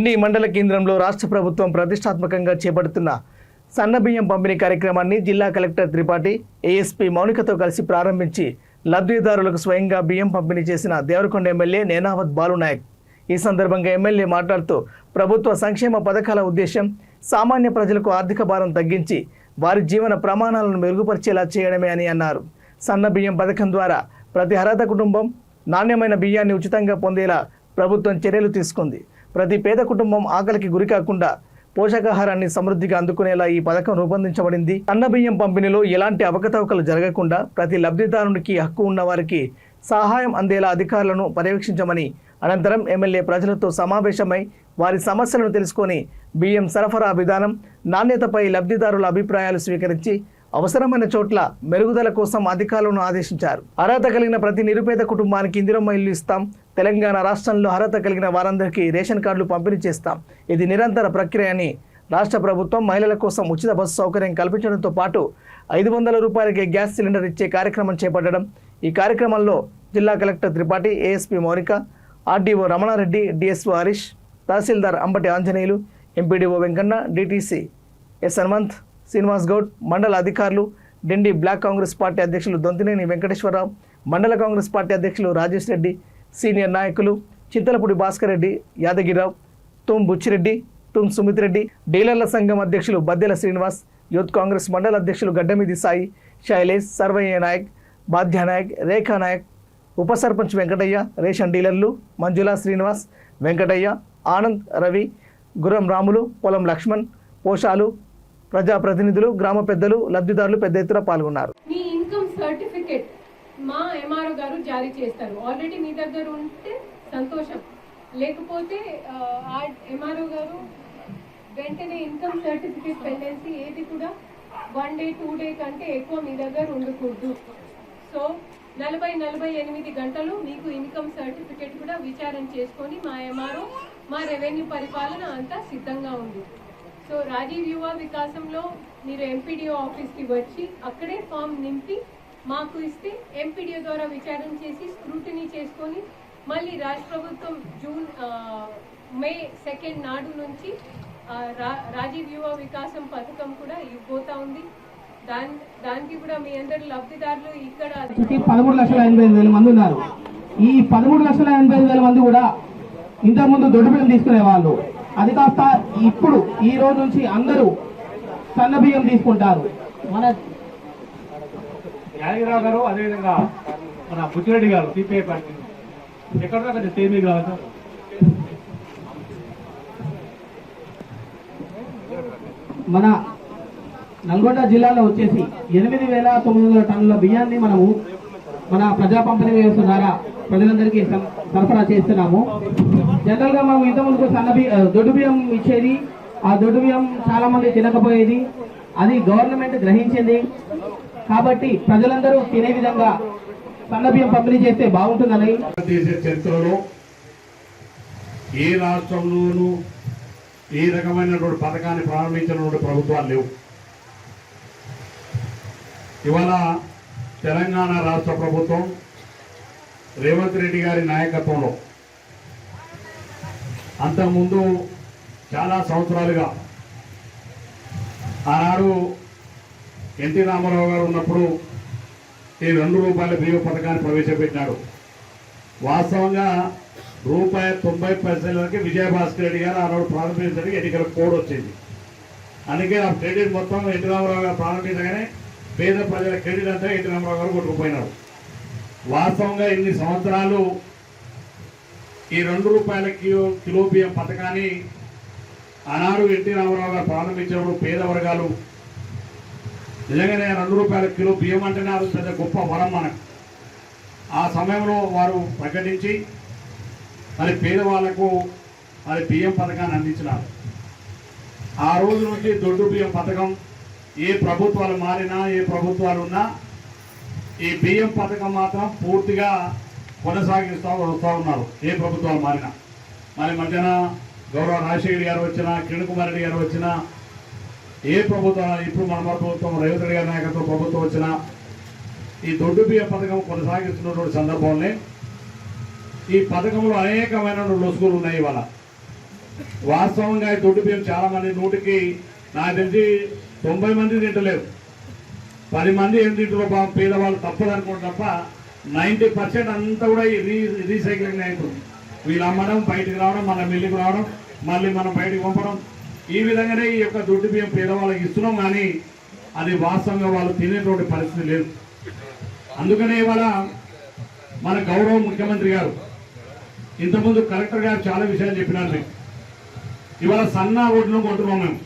డిండి మండల కేంద్రంలో రాష్ట్ర ప్రభుత్వం ప్రతిష్టాత్మకంగా చేపడుతున్న సన్నబియ్యం పంపిణీ కార్యక్రమాన్ని జిల్లా కలెక్టర్ త్రిపాఠి ఏఎస్పీ మౌనికతో కలిసి ప్రారంభించి లబ్ధిదారులకు స్వయంగా బియ్యం పంపిణీ చేసిన దేవరకొండ ఎమ్మెల్యే నేనావత్ బాలునాయక్. ఈ సందర్భంగా ఎమ్మెల్యే మాట్లాడుతూ ప్రభుత్వ సంక్షేమ పథకాల ఉద్దేశం సామాన్య ప్రజలకు ఆర్థిక భారం తగ్గించి వారి జీవన ప్రమాణాలను మెరుగుపరిచేలా చేయడమే అని అన్నారు. సన్న బియ్యం పథకం ద్వారా ప్రతి అర్హత కుటుంబం నాణ్యమైన బియ్యాన్ని ఉచితంగా పొందేలా ప్రభుత్వం చర్యలు తీసుకుంది. ప్రతి పేద కుటుంబం ఆకలికి గురికాకుండా పోషకాహారాన్ని సమృద్ధిగా అందుకునేలా ఈ పథకం రూపొందించబడింది. సన్న బియ్యం పంపిణీలో ఎలాంటి అవకతవకలు జరగకుండా ప్రతి లబ్ధిదారునికి హక్కు ఉన్న వారికి సహాయం అందేలా అధికారులను పర్యవేక్షించమని అనంతరం ఎమ్మెల్యే ప్రజలతో సమావేశమై వారి సమస్యలను తెలుసుకొని బియ్యం సరఫరా విధానం నాణ్యతపై లబ్ధిదారుల అభిప్రాయాలు స్వీకరించి అవసరమైన చోట్ల మెరుగుదల కోసం అధికారులను ఆదేశించారు. అర్హత కలిగిన ప్రతి నిరుపేద కుటుంబానికి ఇందిరమ్మ ఇల్లు ఇస్తాం. తెలంగాణ రాష్ట్రంలో అర్హత కలిగిన వారందరికీ రేషన్ కార్డులు పంపిణీ చేస్తాం. ఇది నిరంతర ప్రక్రియ అని రాష్ట్ర ప్రభుత్వం మహిళల కోసం ఉచిత బస్సు సౌకర్యం కల్పించడంతో పాటు 500 రూపాయలకే గ్యాస్ సిలిండర్ ఇచ్చే కార్యక్రమం చేపట్టడం. ఈ కార్యక్రమంలో జిల్లా collector Tripathi, ASP Mounika, RDO Ramana Reddy, DSO Harish, తహసీల్దార్ Ambati Anjaneyulu, MPDO Venkanna, DTC S Hanumanth, Srinivas Goud, మండల అధికారులు, డిండి బ్లాక్ కాంగ్రెస్ పార్టీ అధ్యక్షులు దొంతినేని వెంకటేశ్వరరావు, మండల కాంగ్రెస్ పార్టీ అధ్యక్షులు రాజేష్ రెడ్డి, సీనియర్ నాయకులు చింతలపూడి భాస్కర్ రెడ్డి, యాదగిరిరావు, తుమ్ బుచ్చిరెడ్డి, తుమ్ సుమిత్ రెడ్డి, డీలర్ల సంఘం అధ్యక్షులు బద్దెల శ్రీనివాస్, యూత్ కాంగ్రెస్ మండల అధ్యక్షులు గడ్డమిది సాయి, శైలేష్, సర్వయ్య నాయక్, బాధ్యా నాయక్, రేఖా నాయక్, ఉప సర్పంచ్ వెంకటయ్య, రేషన్ డీలర్లు మంజుల, శ్రీనివాస్, వెంకటయ్య, ఆనంద్, రవి, గుర్రం రాములు, పొలం లక్ష్మణ్, పోషాలు, ప్రజాప్రతినిధులు, గ్రామ పెద్దలు, లబ్ధిదారులు పెద్ద ఎత్తున పాల్గొన్నారు. మీ ఇన్కమ్ సర్టిఫికేట్ మా ఎంఆర్ఓ గారు జారీ చేస్తారు. ఆల్రెడీ మీ దగ్గర ఉంటే సంతోషం, లేకపోతే ఎంఆర్ఓ గారు వెంటనే ఇన్కమ్ సర్టిఫికేట్ పెండెన్సీ ఏది కూడా 1 డే 2 డే కంటే ఎక్కువ మీ దగ్గర ఉండకూడదు. సో 48 గంటలు మీకు ఇన్కమ్ సర్టిఫికేట్ కూడా విచారణ చేసుకొని మా ఎంఆర్ఓ, మా రెవెన్యూ పరిపాలన అంతా సిద్ధంగా ఉంది. సో రాజీవ్ యువ వికాసంలో మీరు ఎంపీడీఓ ఆఫీస్కి వచ్చి అక్కడే ఫామ్ నింపి మాకు ఇస్తే ఎంపీడీఓ ద్వారా విచారణ చేసి స్క్రూటినీ చేసుకొని మళ్ళీ రాష్ట్ర ప్రభుత్వం మే 2 నాడు నుంచి రాజీవ్ యువ వికాసం పథకం కూడా ఇవ్వబోతా ఉంది. దానికి కూడా మీ అందరు లబ్ధిదారులు ఇక్కడ 13,85,000 మంది ఉన్నారు. ఈ 13,85,000 మంది కూడా ఇంతకుముందు దొడ్డు బియ్యం తీసుకునే వాళ్ళు, అది కాస్త ఇప్పుడు ఈ రోజు నుంచి అందరూ సన్న బియ్యం తీసుకుంటారు. మన యాదగిరిరావు గారు, అదేవిధంగా మన బుచ్చిరెడ్డి గారు సిపిఐ పార్టీ ఎక్కడ దాకా సేమీ కావాలి సార్. మన నల్గొండ జిల్లాలో వచ్చేసి 8,900 టన్నుల బియ్యాన్ని మనము మన ప్రజా పంపిణీ వ్యవస్థ ద్వారా ప్రజలందరికీ సరఫరా చేస్తున్నాము. జనరల్ గా మనం ఇంతకుముందు దొడ్డు బియ్యం ఇచ్చేది, ఆ దొడ్డు బియ్యం చాలా మంది తినకపోయేది, అది గవర్నమెంట్ గ్రహించింది. కాబట్టి ప్రజలందరూ తినే విధంగా సన్న బియ్యం పంపిణీ చేస్తే బాగుంటుందని చరిత్రలో ఏ రాష్ట్రంలోనూ ఈ రకమైనటువంటి పథకాన్ని ప్రారంభించినటువంటి ప్రభుత్వాలు లేవు. ఇవాళ తెలంగాణ రాష్ట్ర ప్రభుత్వం రేవంత్ రెడ్డి గారి నాయకత్వంలో అంతకుముందు చాలా సంవత్సరాలుగా ఆనాడు ఎన్టీ రామారావు గారు ఉన్నప్పుడు ఈ 2 రూపాయల బియ్యం పథకాన్ని ప్రవేశపెట్టినాడు. వాస్తవంగా ₹90 విజయభాస్కర్ రెడ్డి గారు ఆనాడు ప్రారంభించడానికి ఎన్నికల కోడ్ వచ్చింది. అందుకే ఆ క్రెడిట్ మొత్తం ఎన్టీ రామారావు గారు ప్రారంభించగానే పేద ప్రజల క్రెడిట్ అంతా ఎన్టీ రామారావు గారు కొట్టుకుపోయినారు. వాస్తవంగా ఇన్ని సంవత్సరాలు ఈ 2 రూపాయల కిలో బియ్యం పథకాన్ని ఆనాడు ఎన్టీ రామారావు గారు ప్రారంభించినప్పుడు పేద వర్గాలు నిజంగానే 2 రూపాయల కిలో బియ్యం అంటేనే అది పెద్ద గొప్ప వరం మనకు. ఆ సమయంలో వారు ప్రకటించి మరి పేదవాళ్లకు మరి బియ్యం పథకాన్ని అందించినారు. ఆ రోజు నుంచి దొడ్డు బియ్యం పథకం ఏ ప్రభుత్వాలు మారినా, ఏ ప్రభుత్వాలు ఉన్నా ఈ బియ్యం పథకం మాత్రం పూర్తిగా కొనసాగిస్తూ వస్తూ ఉన్నారు. ఏ ప్రభుత్వాలు మారినా మరి మధ్యన గౌరవ రాజశేఖర్ గారు వచ్చినా, కిరణ్ కుమార్ రెడ్డి గారు వచ్చినా, ఏ ప్రభుత్వం ఇప్పుడు మన ప్రభుత్వం రేవంత్ రెడ్డి గారి నాయకత్వం ప్రభుత్వం వచ్చినా ఈ దొడ్డు బియ్యం పథకం కొనసాగిస్తున్నటువంటి సందర్భంలో ఈ పథకంలో అనేకమైన లొసుగులు ఉన్నాయి. ఇవాళ వాస్తవంగా ఈ దొడ్డు బియ్యం చాలా మంది నూటికి నాకు తెలిసి 90 మంది తింటలేరు. 10 మంది ఏం తింటారో బాబు పేదవాళ్ళు తప్పదనుకోండి తప్ప 90% అంతా కూడా ఈ రీసైక్లింగ్ అవుతుంది. వీళ్ళు అమ్మడం, బయటకు రావడం, మన మిల్లుకు రావడం, మళ్ళీ మనం బయటకు పంపడం, ఈ విధంగానే ఈ యొక్క దొడ్డు బియ్యం పేదవాళ్ళకి ఇస్తున్నాం. కానీ అది వాస్తవంగా వాళ్ళు తినేటువంటి పరిస్థితి లేదు. అందుకనే ఇవాళ మన గౌరవ ముఖ్యమంత్రి గారు ఇంతకుముందు కలెక్టర్ గారు చాలా విషయాలు చెప్పినారు. మీకు ఇవాళ సన్న ఓట్లు కొంటున్నాం మేము.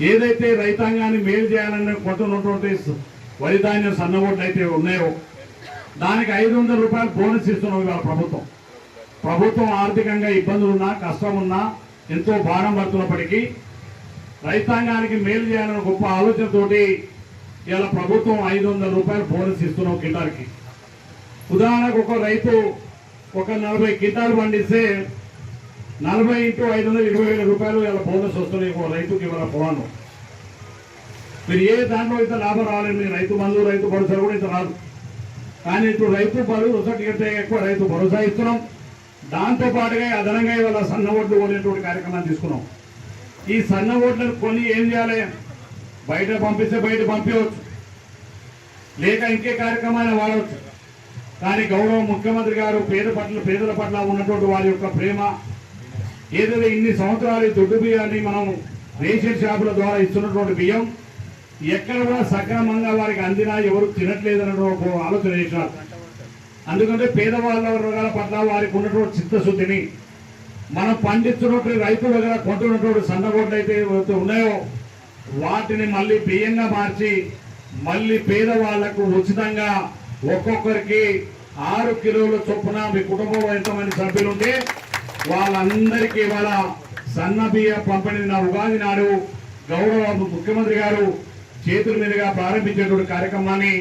ఏదైతే రైతాంగాన్ని మేలు చేయాలని కొంటున్నటువంటి వరి ధాన్యం సన్న ఓట్లు అయితే ఉన్నాయో దానికి 500 రూపాయలు బోనస్ ఇస్తున్నాం ఇవాళ ప్రభుత్వం ఆర్థికంగా ఇబ్బందులున్నా, కష్టం ఉన్నా, ఎంతో భారం పడుతున్నప్పటికీ రైతాంగానికి మేలు చేయాలన్న గొప్ప ఆలోచనతోటి ఇవాళ ప్రభుత్వం 500 రూపాయలు బోనస్ ఇస్తున్నాం కింటాలకి. ఉదాహరణకు ఒక రైతు ఒక 40 క్వింటాలు పండిస్తే 40 × 500 20,000 రూపాయలు ఇలా బోనస్ వస్తున్నాయి ఒక రైతుకి ఇవాళ పొలాన్ని. మీరు ఏ దాంట్లో ఇంత లాభం రాలేదు. మీరు రైతు బంధు, రైతు భరోసా కూడా ఇంత రాదు. కానీ ఇప్పుడు రైతు భరోసా కంటే ఎక్కువ రైతు భరోసా ఇస్తున్నాం. దాంతో పాటుగా అదనంగా ఇవాళ సన్న ఓట్లు కొనేటువంటి కార్యక్రమాన్ని తీసుకున్నాం. ఈ సన్న ఓట్లను కొని ఏం చేయాలి? బయట పంపిస్తే బయట పంపించవచ్చు, లేక ఇంకే కార్యక్రమాన్ని వాడవచ్చు. కానీ గౌరవ ముఖ్యమంత్రి గారు పేదల పట్ల ఉన్నటువంటి వారి యొక్క ప్రేమ ఏదైతే ఇన్ని సంవత్సరాలు దొడ్డు బియ్యాన్ని మనం రేషన్ షాపుల ద్వారా ఇస్తున్నటువంటి బియ్యం ఎక్కడ కూడా సక్రమంగా వారికి అందినా ఎవరు తినట్లేదన్న ఆలోచన చేసినారు. అందుకంటే పేదవాళ్ళ వర్గాల పట్ల వారికి ఉన్నటువంటి చిత్తశుద్ధిని మనం పండిస్తున్నటువంటి రైతుల దగ్గర కొంటున్నటువంటి సన్నగొడ్లు అయితే ఉన్నాయో వాటిని మళ్ళీ బియ్యంగా మార్చి మళ్ళీ పేదవాళ్లకు ఉచితంగా ఒక్కొక్కరికి 6 కిలోల చొప్పున మీ కుటుంబంలో ఎంతమంది సభ్యులు ఉంటే వాళ్ళందరికీ ఇవాళ సన్న బియ్య పంపిణీ నా ఉగాది నాడు గౌరవ ముఖ్యమంత్రి గారు చేతుల మీదుగా ప్రారంభించేటువంటి కార్యక్రమాన్ని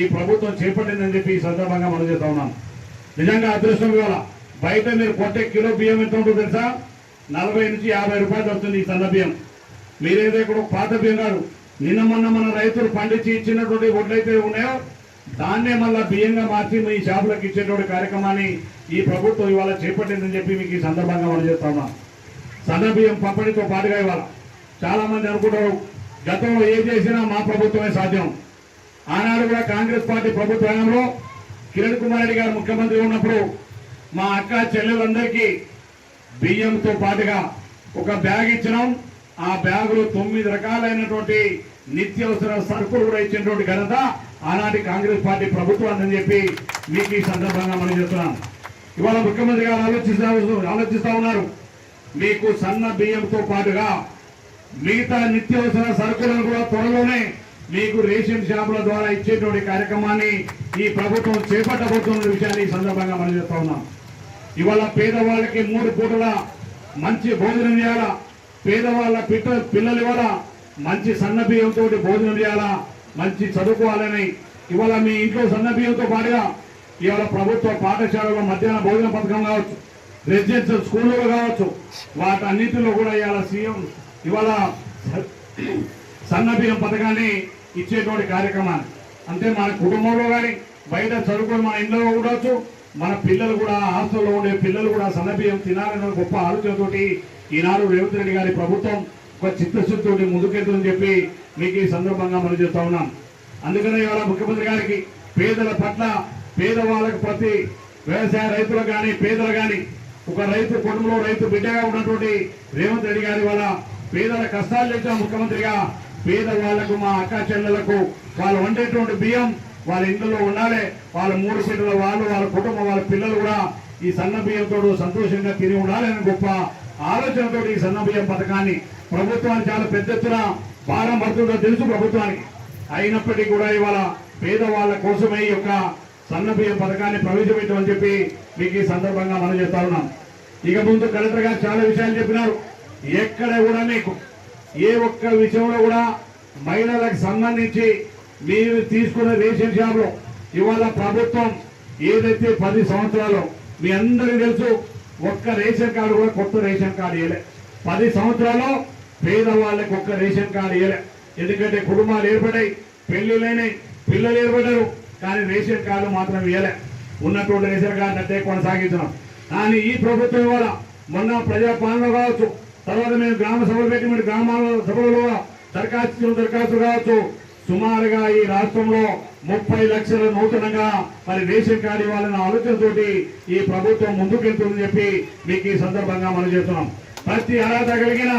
ఈ ప్రభుత్వం చేపట్టిందని చెప్పి ఈ సందర్భంగా మనం చేస్తా ఉన్నాం. నిజంగా అదృష్టం ఇవాళ బయట మీరు కొట్టే కిలో బియ్యం ఎంత ఉంటుందో తెలుసా? 40 నుంచి 50 రూపాయలు వస్తుంది ఈ సన్న బియ్యం. మీరేదో ఇక్కడ పాత బియ్యం కాదు, నిన్న మొన్న మన రైతులు పండించి ఇచ్చినటువంటి వడ్లయితే ఉన్నాయో దాన్నే మళ్ళా బియ్యంగా మార్చి మీ షాపులకు ఇచ్చేటువంటి కార్యక్రమాన్ని ఈ ప్రభుత్వం ఇవాళ చేపట్టిందని చెప్పి మీకు ఈ సందర్భంగా మనం చేస్తా ఉన్నాం. సన్న బియ్యం పంపిణీతో పాటుగా ఇవాళ చాలా మంది అనుకుంటారు గతంలో ఏం చేసినా మా ప్రభుత్వమే సాధ్యం. ఆనాడు కూడా కాంగ్రెస్ పార్టీ ప్రభుత్వంలో కిరణ్ కుమార్ రెడ్డి గారు ముఖ్యమంత్రి ఉన్నప్పుడు మా అక్క చెల్లెలందరికీ బియ్యంతో పాటుగా ఒక బ్యాగ్ ఇచ్చినాం. ఆ బ్యాగులో 9 రకాలైనటువంటి నిత్యావసర సరుకులు కూడా ఇచ్చినటువంటి ఘనత ఆనాటి కాంగ్రెస్ పార్టీ ప్రభుత్వం అని చెప్పి మీకు ఈ సందర్భంగా మనం చెప్తున్నాం. ఇవాళ ముఖ్యమంత్రి గారు ఆలోచిస్తా ఉన్నారు. మీకు సన్న బియ్యంతో పాటుగా మిగతా నిత్యావసర సరుకులను కూడా త్వరలోనే మీకు రేషన్ షాపుల ద్వారా ఇచ్చేటువంటి కార్యక్రమాన్ని ఈ ప్రభుత్వం చేపట్టబోతున్న విషయాన్ని ఈ సందర్భంగా మనం చెప్తా ఉన్నాం. ఇవాళ పేదవాళ్ళకి 3 పూటల మంచి భోజనం చేయాలా, పేదవాళ్ళ పిల్లలు ఇవాళ మంచి సన్న బియ్యంతో భోజనం చేయాలా, మంచి చదువుకోవాలని ఇవాళ మీ ఇంట్లో సన్న బియ్యంతో పాటుగా ఇవాళ ప్రభుత్వ పాఠశాలలో మధ్యాహ్న భోజన పథకం కావచ్చు, రెసిడెన్షియల్ స్కూల్లో కావచ్చు, వాటన్నిటిలో కూడా ఇవాళ సీఎం ఇవాళ సన్న బియ్యం పథకాన్ని ఇచ్చేటువంటి కార్యక్రమాన్ని అంటే మన కుటుంబంలో కానీ బయట చదువుకొని మన ఇంట్లో ఉండవచ్చు, మన పిల్లలు కూడా హాస్టల్లో ఉండే పిల్లలు కూడా సన్న బియ్యం తినాలనే గొప్ప ఆలోచనతోటి ఈనాడు రేవంత్ రెడ్డి గారి ప్రభుత్వం ఒక చిత్తశుద్ధితోటి ముందుకెళ్తుందని చెప్పి మీకు ఈ సందర్భంగా మనం చేస్తా ఉన్నాం. అందుకనే ఇవాళ ముఖ్యమంత్రి గారికి పేదల పట్ల పేదవాళ్ళకు ప్రతి వ్యవసాయ రైతులకు కానీ పేదలు కానీ ఒక రైతు కుటుంబంలో రైతు బిడ్డగా ఉన్నటువంటి రేవంత్ రెడ్డి గారి వల్ల పేదల కష్టాలు తెచ్చిన ముఖ్యమంత్రిగా పేదవాళ్లకు మా అక్క చెల్లెలకు వాళ్ళు వండేటువంటి బియ్యం వాళ్ళ ఇంట్లో ఉండాలి. వాళ్ళ 3 పిల్లల వాళ్ళు వాళ్ళ కుటుంబం వాళ్ళ పిల్లలు కూడా ఈ సన్న బియ్యంతో సంతోషంగా తిని ఉండాలి అని గొప్ప ఆలోచనతో ఈ సన్న బియ్యం పథకాన్ని ప్రభుత్వానికి చాలా పెద్ద ఎత్తున భారం పడుతుందో తెలుసు ప్రభుత్వానికి. అయినప్పటికీ కూడా ఇవాళ పేదవాళ్ళ కోసమే ఈ యొక్క సన్న బియ్యం పథకాన్ని ప్రవేశపెట్టమని చెప్పి మీకు ఈ సందర్భంగా మనం చేస్తా ఉన్నాం. ఇక ముందు కలెక్టర్ గారు చాలా విషయాలు చెప్పినారు. ఎక్కడ కూడా మీకు ఏ ఒక్క విషయంలో కూడా మహిళలకు సంబంధించి మీరు తీసుకున్న రేషన్ షాపులో ఇవాళ ప్రభుత్వం ఏదైతే 10 సంవత్సరాలు మీ అందరికీ తెలుసు ఒక్క రేషన్ కార్డు కూడా కొత్త రేషన్ కార్డు ఇవ్వలే. 10 సంవత్సరాల్లో పేదవాళ్ళకి ఒక్క రేషన్ కార్డు ఇవ్వలే. ఎందుకంటే కుటుంబాలు ఏర్పడాయి, పెళ్లిళ్ళైనాయి, పిల్లలు ఏర్పడ్డారు, కానీ రేషన్ కార్డు మాత్రం ఇవ్వలే. ఉన్నటువంటి రేషన్ కార్డు అంటే కొనసాగించడం. కానీ ఈ ప్రభుత్వం ఇవాళ మొన్న ప్రజాపాలన కావచ్చు, తర్వాత మేము గ్రామ సభలు పెట్టి మరి గ్రామాల సభలలో దరఖాస్తు కావచ్చు. సుమారుగా ఈ రాష్ట్రంలో 30 లక్షల నూతనంగా మరి రేషన్ కార్డు ఇవ్వాలన్న ఆలోచనతోటి ఈ ప్రభుత్వం ముందుకెళ్తుందని చెప్పి మీకు ఈ సందర్భంగా మనం చేస్తున్నాం. ప్రతి అర్హత కలిగిన